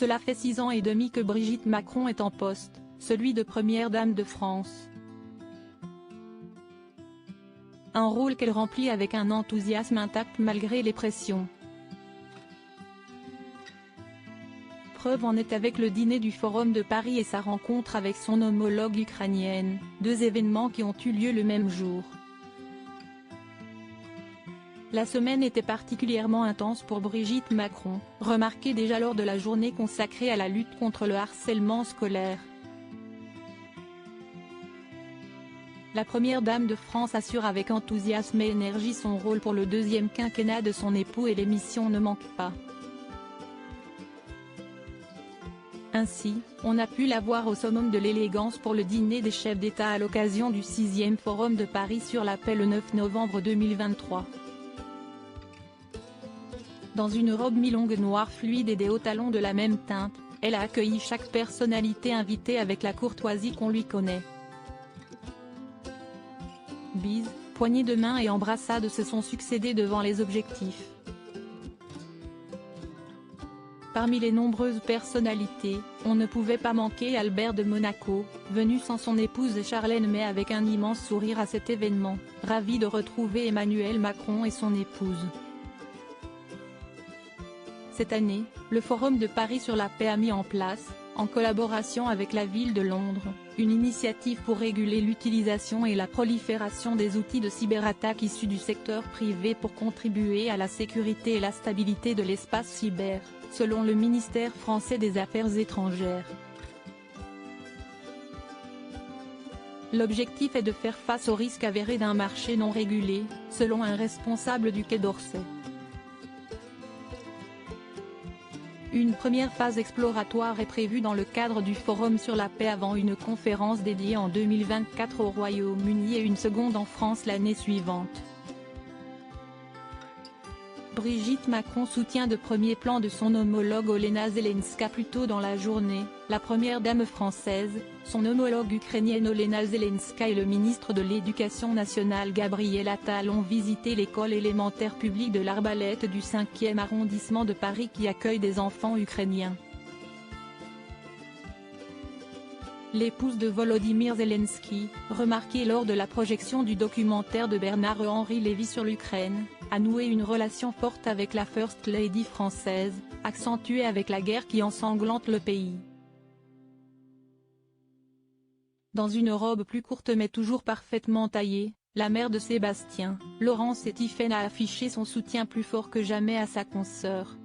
Cela fait 6 ans et demi que Brigitte Macron est en poste, celui de première dame de France. Un rôle qu'elle remplit avec un enthousiasme intact malgré les pressions. Preuve en est avec le dîner du Forum de Paris et sa rencontre avec son homologue ukrainienne, deux événements qui ont eu lieu le même jour. La semaine était particulièrement intense pour Brigitte Macron, remarquée déjà lors de la journée consacrée à la lutte contre le harcèlement scolaire. La première dame de France assure avec enthousiasme et énergie son rôle pour le deuxième quinquennat de son époux et l'émission ne manque pas. Ainsi, on a pu la voir au summum de l'élégance pour le dîner des chefs d'État à l'occasion du 6e Forum de Paris sur la paix le 9 novembre 2023. Dans une robe mi-longue noire fluide et des hauts talons de la même teinte, elle a accueilli chaque personnalité invitée avec la courtoisie qu'on lui connaît. Bises, poignées de main et embrassades se sont succédées devant les objectifs. Parmi les nombreuses personnalités, on ne pouvait pas manquer Albert de Monaco, venu sans son épouse Charlène mais avec un immense sourire à cet événement, ravi de retrouver Emmanuel Macron et son épouse. Cette année, le Forum de Paris sur la paix a mis en place, en collaboration avec la ville de Londres, une initiative pour réguler l'utilisation et la prolifération des outils de cyberattaque issus du secteur privé pour contribuer à la sécurité et la stabilité de l'espace cyber, selon le ministère français des Affaires étrangères. L'objectif est de faire face au risque avéré d'un marché non régulé, selon un responsable du Quai d'Orsay. Une première phase exploratoire est prévue dans le cadre du Forum sur la paix avant une conférence dédiée en 2024 au Royaume-Uni et une seconde en France l'année suivante. Brigitte Macron soutient de premier plan de son homologue Olena Zelenska plus tôt dans la journée, la première dame française, son homologue ukrainienne Olena Zelenska et le ministre de l'Éducation nationale Gabriel Attal ont visité l'école élémentaire publique de l'Arbalète du 5e arrondissement de Paris qui accueille des enfants ukrainiens. L'épouse de Volodymyr Zelensky, remarquée lors de la projection du documentaire de Bernard-Henri Lévy sur l'Ukraine, a noué une relation forte avec la First Lady française, accentuée avec la guerre qui ensanglante le pays. Dans une robe plus courte mais toujours parfaitement taillée, la mère de Sébastien, Laurence et Tiphaine a affiché son soutien plus fort que jamais à sa consoeur.